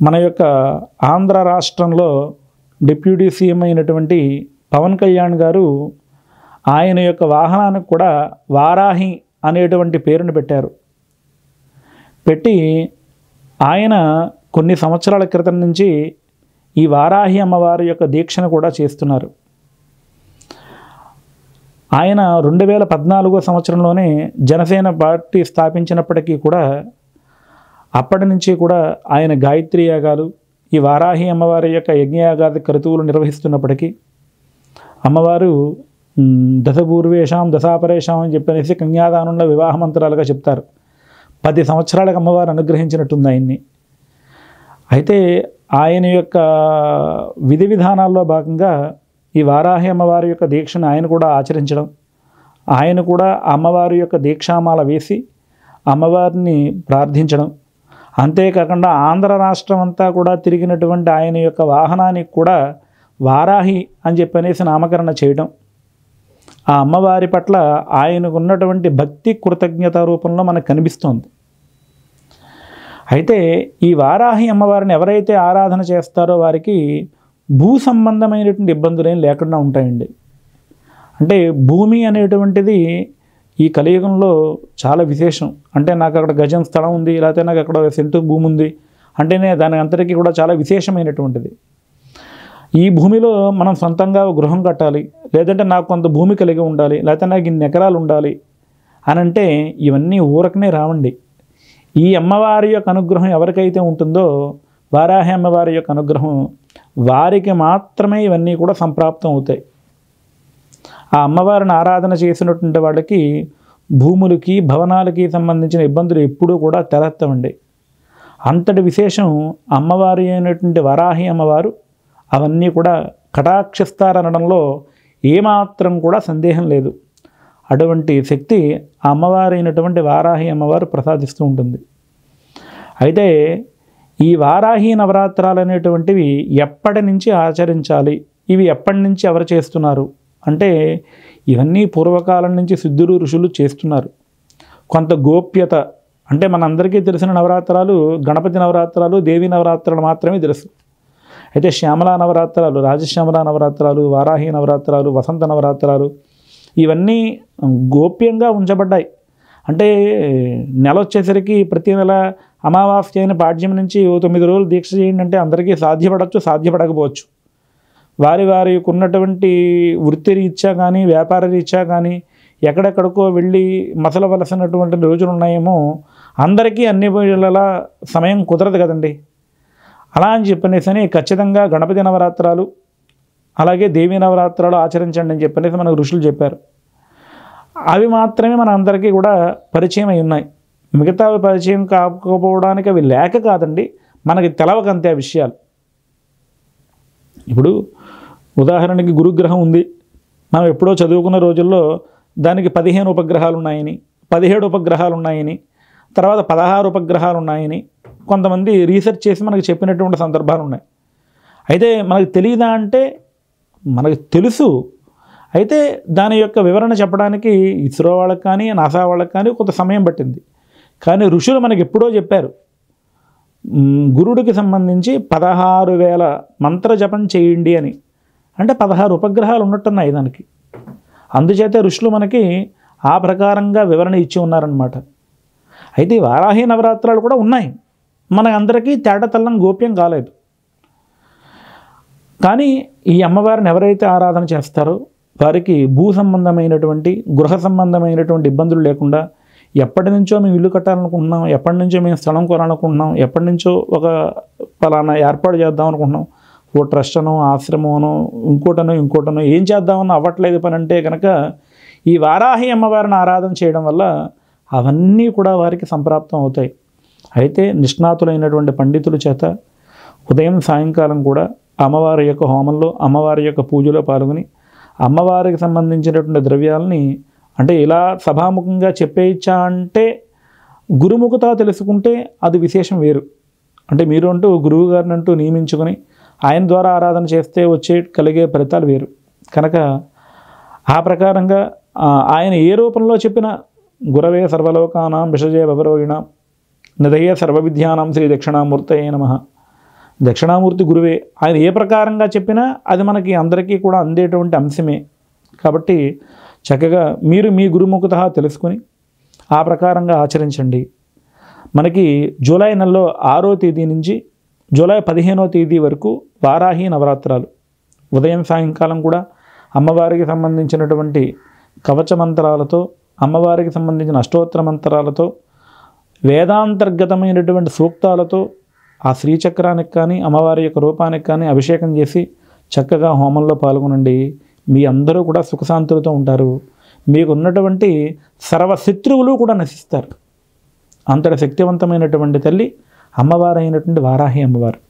మన యొక్క ఆంధ్ర రాష్ట్రంలో డిప్యూటీ సీఎం అయినటువంటి పవన్ కళ్యాణ్ గారు ఆయన యొక్క వాహనానికి కూడా వారాహి అనేటువంటి పేరును పెట్టారు. పెట్టి ఆయన కొన్ని సంవత్సరాల క్రితం నుంచి ఈ వారాహి అమ్మవారి యొక్క దీక్షను కూడా చేస్తున్నారు. ఆయన 2014 సంవత్సరంలోనే జనసేన పార్టీ స్థాపించినప్పటికీ కూడా అప్పటి నుంచి కూడా ఆయన గాయత్రి యాగాలు, ఈ వారాహి అమ్మవారి యొక్క యజ్ఞయాగాది క్రతువులు నిర్వహిస్తున్నప్పటికీ అమ్మవారు దశపూర్వేషాం దశాపరేషాం అని చెప్పనేసి కన్యాదానంలో వివాహ మంత్రాలుగా చెప్తారు. 10 సంవత్సరాలకు అమ్మవారు అనుగ్రహించినట్టుంది ఆయన్ని. అయితే ఆయన యొక్క విధి విధానాల్లో భాగంగా ఈ వారాహి అమ్మవారి యొక్క దీక్షను ఆయన కూడా ఆచరించడం, ఆయన కూడా అమ్మవారి యొక్క దీక్షామాల వేసి అమ్మవారిని ప్రార్థించడం, అంతేకాకుండా ఆంధ్ర రాష్ట్రం అంతా కూడా తిరిగినటువంటి ఆయన యొక్క వాహనానికి కూడా వారాహి అని చెప్పనేసి నామకరణ చేయడం, ఆ అమ్మవారి పట్ల ఆయనకు ఉన్నటువంటి భక్తి కృతజ్ఞత రూపంలో మనకు కనిపిస్తోంది. అయితే ఈ వారాహి అమ్మవారిని ఎవరైతే ఆరాధన చేస్తారో వారికి భూ సంబంధమైనటువంటి ఇబ్బందులు ఏం లేకుండా ఉంటాయండి. అంటే భూమి అనేటువంటిది ఈ కలియుగంలో చాలా విశేషం. అంటే నాకు అక్కడ గజం స్థలం ఉంది, లేకపోతే నాకు అక్కడ సెంటు భూమి ఉంది అంటేనే దాని అంతటికీ కూడా చాలా విశేషమైనటువంటిది. ఈ భూమిలో మనం సొంతంగా గృహం కట్టాలి, లేదంటే నాకు కొంత భూమి కలిగి ఉండాలి, లేకపోతే నాకు ఇన్ని ఎకరాలు ఉండాలి అని అంటే ఇవన్నీ ఊరకనే రావండి. ఈ అమ్మవారి యొక్క అనుగ్రహం ఎవరికైతే ఉంటుందో, వారాహి అమ్మవారి యొక్క అనుగ్రహం వారికి మాత్రమే ఇవన్నీ కూడా సంప్రాప్తం అవుతాయి. ఆ అమ్మవారిని ఆరాధన చేసినటువంటి వాళ్ళకి భూములకి భవనాలకి సంబంధించిన ఇబ్బందులు ఎప్పుడూ కూడా తలెత్తవండి. అంతటి విశేషం అమ్మవారి అయినటువంటి వారాహి అమ్మవారు అవన్నీ కూడా కటాక్షిస్తారనడంలో ఏమాత్రం కూడా సందేహం లేదు. అటువంటి శక్తి ఆ అమ్మవారి అయినటువంటి వారాహి అమ్మవారు ప్రసాదిస్తూ ఉంటుంది. అయితే ఈ వారాహి నవరాత్రాలు అనేటువంటివి ఎప్పటి నుంచి ఆచరించాలి, ఇవి ఎప్పటి నుంచి ఎవరు చేస్తున్నారు అంటే ఇవన్నీ పూర్వకాలం నుంచి సిద్ధులు ఋషులు చేస్తున్నారు. కొంత గోప్యత అంటే మనందరికీ తెలిసిన నవరాత్రాలు గణపతి నవరాత్రాలు, దేవి నవరాత్రాలు మాత్రమే తెలుసు. అయితే శ్యామలా నవరాత్రాలు, రాజశ్యామలా నవరాత్రాలు, వారాహి నవరాత్రాలు, వసంత నవరాత్రాలు ఇవన్నీ గోప్యంగా ఉంచబడ్డాయి. అంటే నెల వచ్చేసరికి ప్రతి నెల అమావాస్య అయిన పాడ్యం నుంచి 9 రోజులు దీక్ష చేయండి అంటే అందరికీ సాధ్యపడవచ్చు, సాధ్యపడకపోవచ్చు. వారికి ఉన్నటువంటి వృత్తి రీత్యా కానీ వ్యాపార రీత్యా కానీ ఎక్కడెక్కడికో వెళ్ళి మసలవలసినటువంటి రోజులు ఉన్నాయేమో, అందరికీ అన్ని వేళలా సమయం కుదరదు కదండి. అలా అని చెప్పనేసి ఖచ్చితంగా గణపతి నవరాత్రాలు అలాగే దేవీ నవరాత్రాలు ఆచరించండి అని చెప్పనేసి మనకు ఋషులు చెప్పారు. అవి మాత్రమే మన అందరికీ కూడా పరిచయం అయి ఉన్నాయి. మిగతావి పరిచయం కాకపోవడానికి అవి లేక కాదండి, మనకి తెలవకంతే ఆ విషయాలు. ఇప్పుడు ఉదాహరణకి గురుగ్రహం ఉంది, మనం ఎప్పుడో చదువుకున్న రోజుల్లో దానికి 15 ఉపగ్రహాలు ఉన్నాయని, 17 ఉపగ్రహాలు ఉన్నాయని, తర్వాత 16 ఉపగ్రహాలు ఉన్నాయని కొంతమంది రీసెర్చ్ చేసి మనకు చెప్పినటువంటి సందర్భాలు ఉన్నాయి. అయితే మనకు తెలియదా అంటే మనకు తెలుసు. అయితే దాని యొక్క వివరణ చెప్పడానికి ఇస్రో వాళ్ళకి కానీ నాసా వాళ్ళకి కానీ కొంత సమయం పట్టింది. కానీ ఋషులు మనకి ఎప్పుడో చెప్పారు, గురుడికి సంబంధించి 16,000 మంత్ర జపం చేయండి అని. అంటే 16 ఉపగ్రహాలు ఉన్నట్టున్నాయి దానికి. అందుచేత ఋషులు మనకి ఆ ప్రకారంగా వివరణ ఇచ్చి ఉన్నారన్నమాట. అయితే వారాహి నవరాత్రాలు కూడా ఉన్నాయి, మన అందరికీ తేటతల్లం గోప్యం కాలేదు. కానీ ఈ అమ్మవారిని ఎవరైతే ఆరాధన చేస్తారో వారికి భూ సంబంధమైనటువంటి గృహ సంబంధమైనటువంటి ఇబ్బందులు లేకుండా, ఎప్పటి నుంచో మేము ఇల్లు కట్టాలనుకుంటున్నాం, ఎప్పటి నుంచో మేము స్థలం కొనాలనుకుంటున్నాం, ఎప్పటి నుంచో ఒక పలానా ఏర్పాటు చేద్దాం అనుకుంటున్నాం, ఓ ట్రస్ట్ అనో ఆశ్రమమనో ఇంకోటనో ఏం చేద్దామని అవ్వట్లేదు పని అంటే కనుక ఈ వారాహి అమ్మవారిని ఆరాధన చేయడం వల్ల అవన్నీ కూడా వారికి సంప్రాప్తం అవుతాయి. అయితే నిష్ణాతులైనటువంటి పండితుల చేత ఉదయం సాయంకాలం కూడా అమ్మవారి యొక్క హోమంలో అమ్మవారి యొక్క పూజలో పాల్గొని అమ్మవారికి సంబంధించినటువంటి ద్రవ్యాలని అంటే ఇలా సభాముఖంగా చెప్పేయచ్చా అంటే గురుముఖత తెలుసుకుంటే అది విశేషం వేరు. అంటే మీరు అంటూ గురువు గారిని అంటూ నియమించుకొని ఆయన ద్వారా ఆరాధన చేస్తే కలిగే ఫలితాలు వేరు. కనుక ఆ ప్రకారంగా ఆయన ఏ రూపంలో చెప్పిన గురవే సర్వలోకానాం విషజయ భవరోగిణాం నిధయే సర్వవిద్యానాం శ్రీ దక్షిణామూర్తయే నమః దక్షిణామూర్తి గురువే. ఆయన ఏ ప్రకారంగా చెప్పినా అది మనకి అందరికీ కూడా అందేటువంటి అంశమే. కాబట్టి చక్కగా మీరు మీ గురుముఖత తెలుసుకొని ఆ ప్రకారంగా ఆచరించండి. మనకి జూలై నెలలో 6వ తేదీ నుంచి జూలై 15వ తేదీ వరకు వారాహి నవరాత్రాలు. ఉదయం సాయంకాలం కూడా అమ్మవారికి సంబంధించినటువంటి కవచ మంత్రాలతో, అమ్మవారికి సంబంధించిన అష్టోత్తర మంత్రాలతో, వేదాంతర్గతమైనటువంటి సూక్తాలతో ఆ శ్రీచక్రానికి కానీ అమ్మవారి యొక్క రూపానికి కానీ అభిషేకం చేసి చక్కగా హోమంలో పాల్గొనండి. మీ అందరూ కూడా సుఖశాంతులతో ఉంటారు. మీకు ఉన్నటువంటి సర్వశత్రువులు కూడా నశిస్తారు. అంతటి శక్తివంతమైనటువంటి తల్లి అమ్మవారు అయినటువంటి వారాహి అమ్మవారు.